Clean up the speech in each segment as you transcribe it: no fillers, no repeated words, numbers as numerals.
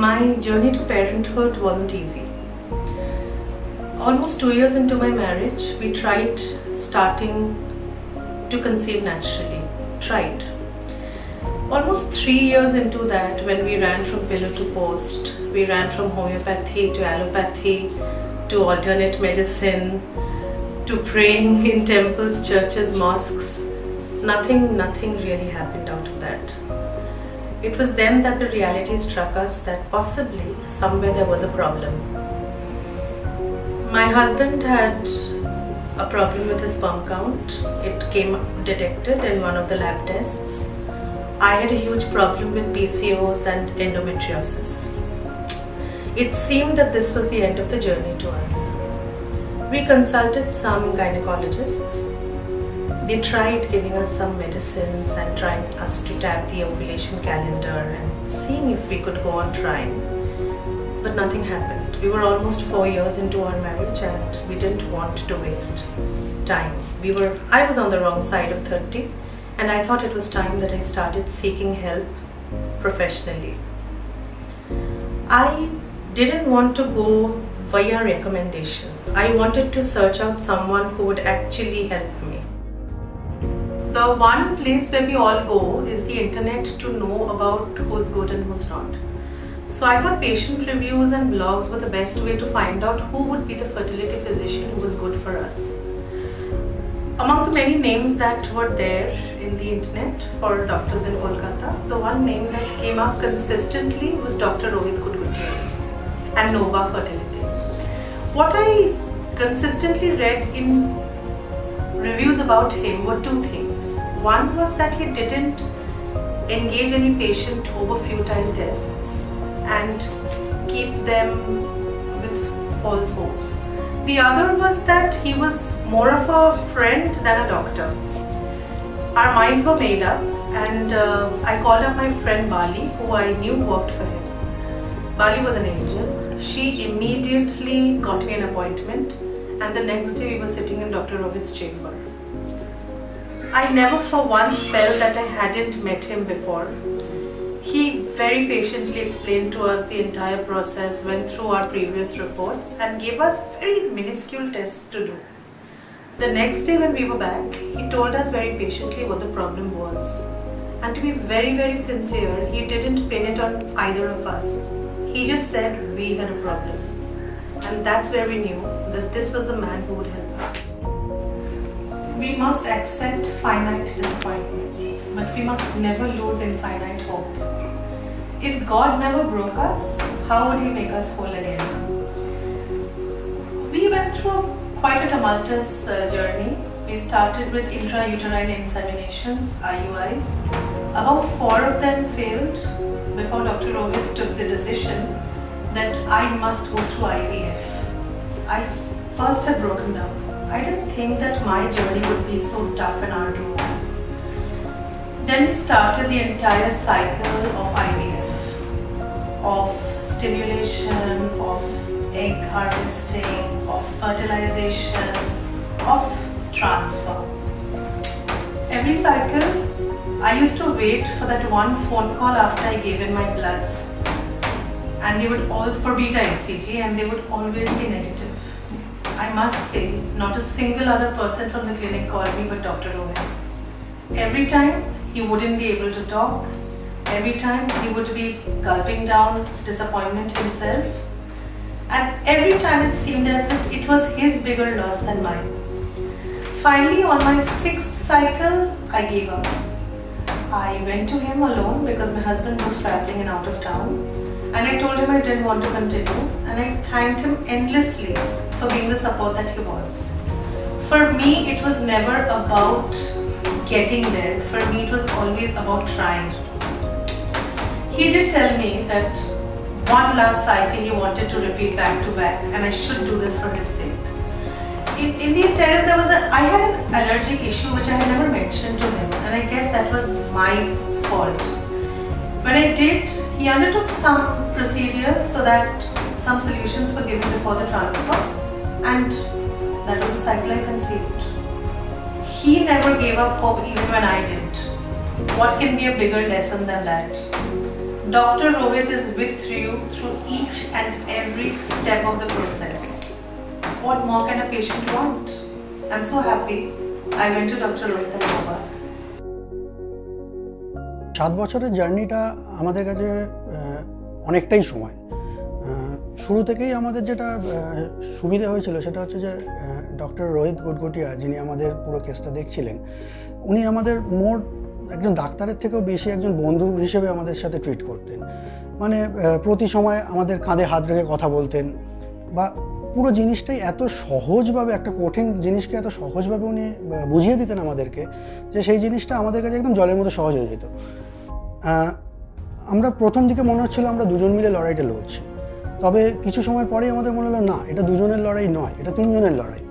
My journey to parenthood wasn't easy. Almost 2 years into my marriage, we tried starting to conceive naturally. Tried. Almost 3 years into that, when we ran from pillar to post, we ran from homeopathy to allopathy to alternate medicine to praying in temples, churches, mosques. Nothing really happened out of that. It was then that the reality struck us that possibly somewhere there was a problem. My husband had a problem with his sperm count. It came detected in one of the lab tests. I had a huge problem with PCOS and endometriosis. It seemed that this was the end of the journey to us. We consulted some gynecologists. They tried giving us some medicines and trying us to tap the ovulation calendar and seeing if we could go on trying. But nothing happened. We were almost 4 years into our marriage and we didn't want to waste time. I was on the wrong side of 30 and I thought it was time that I started seeking help professionally. I didn't want to go via recommendation. I wanted to search out someone who would actually help me. The one place where we all go is the internet to know about who's good and who's not. So I thought patient reviews and blogs were the best way to find out who would be the fertility physician who was good for us. Among the many names that were there in the internet for doctors in Kolkata, the one name that came up consistently was Dr. Rohit Gutierrez and Nova Fertility. What I consistently read in reviews about him were two things. One was that he didn't engage any patient over futile tests and keep them with false hopes. The other was that he was more of a friend than a doctor. Our minds were made up and I called up my friend Bali, who I knew worked for him. Bali was an angel. She immediately got me an appointment and the next day we were sitting in Dr. Rohit's chamber. I never for once felt that I hadn't met him before. He very patiently explained to us the entire process, went through our previous reports and gave us very minuscule tests to do. The next day when we were back, he told us very patiently what the problem was. And to be very sincere, he didn't pin it on either of us. He just said we had a problem. And that's where we knew that this was the man who would help us. We must accept finite disappointments, but we must never lose infinite hope. If God never broke us, how would He make us whole again? We went through quite a tumultuous journey. We started with intrauterine inseminations, IUIs. About 4 of them failed before Dr. Rohit took the decision that I must go through IVF. I first had broken down. I didn't think that my journey would be so tough and arduous. Then we started the entire cycle of IVF, of stimulation, of egg harvesting, of fertilization, of transfer. Every cycle, I used to wait for that one phone call after I gave in my bloods. And they would all, for beta HCG, and they would always be negative. I must say, not a single other person from the clinic called me but Dr. Rohit. Every time, he wouldn't be able to talk. Every time, he would be gulping down disappointment himself. And every time it seemed as if it was his bigger loss than mine. Finally, on my 6th cycle, I gave up. I went to him alone because my husband was traveling and out of town. And I told him I didn't want to continue. And I thanked him endlessly for being the support that he was. For me, it was never about getting there. For me, it was always about trying. He did tell me that one last cycle he wanted to repeat back to back and I should do this for his sake. In the interim, I had an allergic issue which I had never mentioned to him and I guess that was my fault. When I did, he undertook some procedures so that some solutions were given before the transfer. And that was the cycle I conceived. He never gave up hope even when I did. What can be a bigger lesson than that? Dr. Rohit is with you through each and every step of the process. What more can a patient want? I'm so happy I went to Dr. Rohit Ahluwalia. 7 বছরের জার্নিটা আমাদের কাছে অনেকটাই সময়। শুরু থেকেই আমাদের যেটা সুবিধা হয়েছিল সেটা হচ্ছে যে ডক্টর রোহিত গটগটিয়া, যিনি আমাদের পুরো কেসটা দেখছিলেন, উনি আমাদের মোর একজন ডাক্তারের থেকেও বেশি একজন বন্ধু হিসেবে আমাদের সাথে ট্রিট করতেন। মানে প্রতি সময় আমাদের কাঁধে হাত রেখে কথা বলতেন, বা পুরো জিনিসটাই এত সহজভাবে, একটা কঠিন জিনিসকে এত সহজভাবে উনি বুঝিয়ে দিতেন আমাদেরকে, যে সেই জিনিসটা আমাদের কাছে একদম জলের মতো সহজ হয়ে যেত। আমরা প্রথম দিকে মনে হচ্ছিল আমরা দুজন মিলে লড়াইটা লড়ছি, তবে কিছু সময় পরেই আমাদের মনে হলো না, এটা দুজনের লড়াই নয়, এটা 3 জনের লড়াই।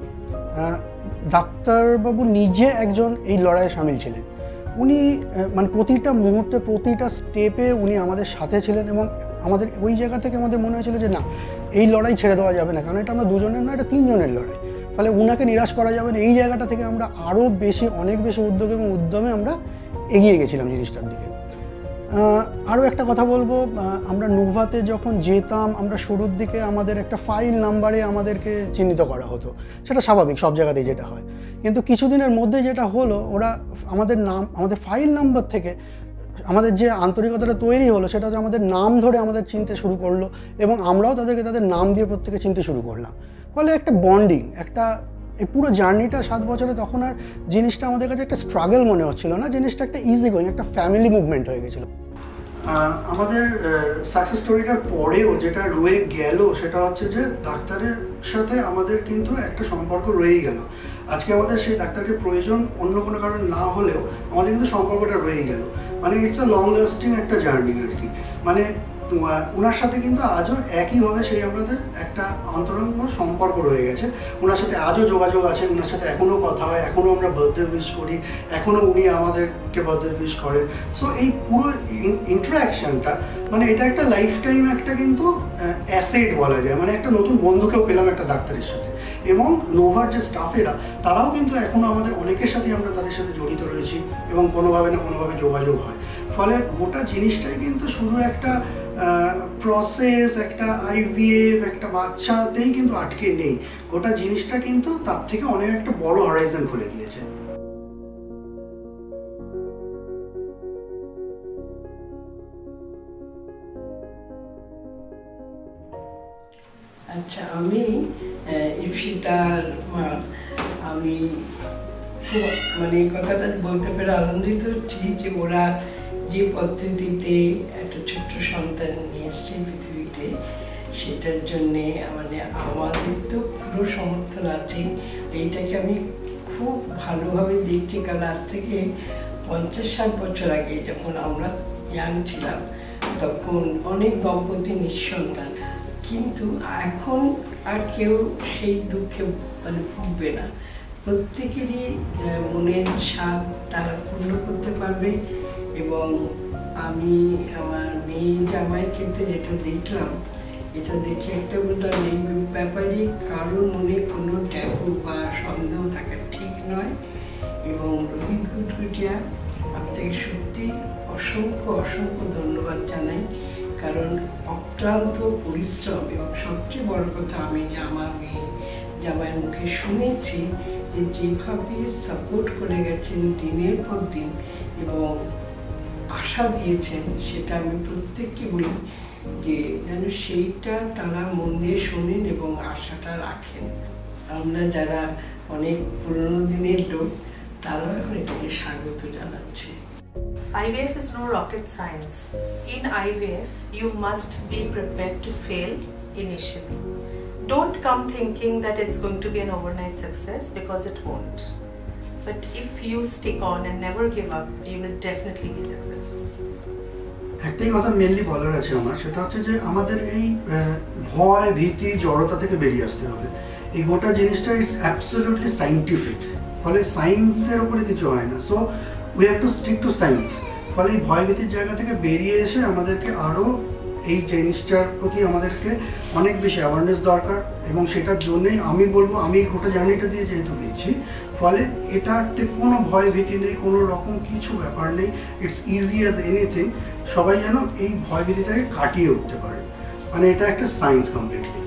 ডাক্তারবাবু নিজে একজন এই লড়াইয়ে সামিল ছিলেন। উনি মানে প্রতিটা মুহূর্তে, প্রতিটা স্টেপে উনি আমাদের সাথে ছিলেন, এবং আমাদের ওই জায়গা থেকে আমাদের মনে হয়েছিল যে না, এই লড়াই ছেড়ে দেওয়া যাবে না, কারণ এটা আমরা দুজনের নয়, এটা 3 জনের লড়াই। ফলে উনাকে নিরাশ করা যাবে না, এই জায়গাটা থেকে আমরা আরও বেশি, অনেক বেশি উদ্যোগ এবং উদ্যমে আমরা এগিয়ে গেছিলাম জিনিসটার দিকে। আরও একটা কথা বলবো, আমরা নোভাতে যখন যেতাম, আমরা শুরুর দিকে আমাদের একটা ফাইল নাম্বারে আমাদেরকে চিহ্নিত করা হতো। সেটা স্বাভাবিক, সব জায়গাতেই যেটা হয়। কিন্তু কিছুদিনের মধ্যে যেটা হলো, ওরা আমাদের নাম, আমাদের ফাইল নাম্বার থেকে আমাদের যে আন্তরিকতাটা তৈরি হলো, সেটা হচ্ছে আমাদের নাম ধরে আমাদের চিনতে শুরু করলো, এবং আমরাও তাদেরকে তাদের নাম দিয়ে প্রত্যেকে চিনতে শুরু করলাম। ফলে একটা বন্ডিং, একটা এই পুরো জার্নিটা 7 বছরে, তখন আর জিনিসটা আমাদের কাছে একটা স্ট্রাগল মনে হচ্ছিল না, জিনিসটা একটা ইজি গোয়িং, একটা ফ্যামিলি মুভমেন্ট হয়ে গেছিলো। আমাদের সাকসেস স্টোরিটার পরেও যেটা রয়ে গেল সেটা হচ্ছে যে ডাক্তারের সাথে আমাদের কিন্তু একটা সম্পর্ক রয়েই গেল। আজকে আমাদের সেই ডাক্তারকে প্রয়োজন অন্য কোনো কারণে না হলেও আমাদের কিন্তু সম্পর্কটা রয়েই গেল। মানে ইটস আ লং লাস্টিং একটা জার্নি আর কি। মানে ওনার সাথে কিন্তু আজও একইভাবে সেই আমাদের একটা অন্তরঙ্গ সম্পর্ক রয়ে গেছে। ওনার সাথে আজও যোগাযোগ আছে, ওনার সাথে এখনও কথা হয়, এখনও আমরা বার্থডে উইশ করি, এখনও উনি আমাদেরকে বার্থডে উইশ করেন। সো এই পুরো ইন্টারাকশানটা, মানে এটা একটা লাইফ টাইম একটা কিন্তু অ্যাসেট বলা যায়। মানে একটা নতুন বন্ধুকেও পেলাম একটা ডাক্তারের সাথে। এবং নোভার যে স্টাফেরা, তারাও কিন্তু এখনও আমাদের অনেকের সাথেই আমরা তাদের সাথে জড়িত রয়েছি, এবং কোনোভাবে না কোনোভাবে যোগাযোগ হয়। ফলে গোটা জিনিসটাই কিন্তু শুধু একটা প্রসেস, একটা আইভিএফ, একটা বাচ্চাতেই কিন্তু আটকে নেই। গোটা জিনিসটা কিন্তু তার থেকে অনেক একটা বড় হরাইজন খুলে দিয়েছে। আচ্ছা, আমি ইপসিতার মা। আমি খুব মানে এই কথাটা বলতে পেরে আনন্দিত হচ্ছি যে ওরা যে পদ্ধতিতে একটা ছোট্ট সন্তান নিয়ে এসছে পৃথিবীতে, সেটার জন্যে মানে আমাদের তো পুরো সমর্থন আছে। এইটাকে আমি খুব ভালোভাবে দেখছি, কারণ আজ থেকে 50-60 বছর আগে যখন আমরা ইয়াং ছিলাম, তখন অনেক দম্পতি নিঃসন্তান, কিন্তু এখন আর কেউ সেই দুঃখে মানে ভুগবে না। প্রত্যেকেরই মনের স্বাদ তারা পূর্ণ করতে পারবে। এবং আমি আমার মেয়ে জামাই ক্ষেত্রে যেটা দেখলাম, এটা দেখে একটা বললাম, এই ব্যাপারে কারোর মনে কোনো ট্যাবু বা সন্দেহ থাকা ঠিক নয়। এবং রোহিত গটগটিয়া, আপনাকে সত্যি অসংখ্য অসংখ্য ধন্যবাদ জানাই, কারণ অক্লান্ত পরিশ্রম, এবং সবচেয়ে বড় কথা আমি যে আমার মেয়ে জামাইয়ের মুখে শুনেছি যে যেভাবে সাপোর্ট করে গেছেন দিনের পর দিন এবং আশা দিয়েছেন, সেটা আমি প্রত্যেককে বলি যে যেন সেইটা তারা মন দিয়ে শোনেন এবং আশাটা রাখেন। আমরা যারা অনেক পুরনো দিনের লোক, তারাও এখন এটাকে স্বাগত জানাচ্ছে। IVF is no rocket science. In IVF, you must be prepared to fail initially. Don't come thinking that it's going to be an overnight success, because it won't. But if you stick on and never give up, you will definitely be successful. একটাই কথা mainly বলার আছে আমার, সেটা হচ্ছে যে আমাদের এই ভয়, ভীতি, জড়তা থেকে বেরিয়ে আসতে হবে। এই গোটা জিনিসটা ইটস অ্যাবসলিউটলি সায়েন্টিফিক, ফলে সায়েন্সের উপরে কিছু হয় না। So we have to stick to science. ফলে এই ভয় ভীতির জায়গা থেকে বেরিয়ে এসে আমাদেরকে আরও এই জিনিসটার প্রতি আমাদেরকে অনেক বেশি অ্যাওয়ারনেস দরকার, এবং সেটার জন্যেই আমি বলবো, আমি গোটা জার্নিটা দিয়ে যেহেতু গেছি, ফলে এটাতে কোনো ভয় ভীতি নেই, কোনো রকম কিছু ব্যাপার নেই, ইটস ইজি অ্যাজ এনিথিং। সবাই যেন এই ভয় ভীতিটাকে কাটিয়ে উঠতে পারে, মানে এটা একটা সায়েন্স কমপ্লিটলি।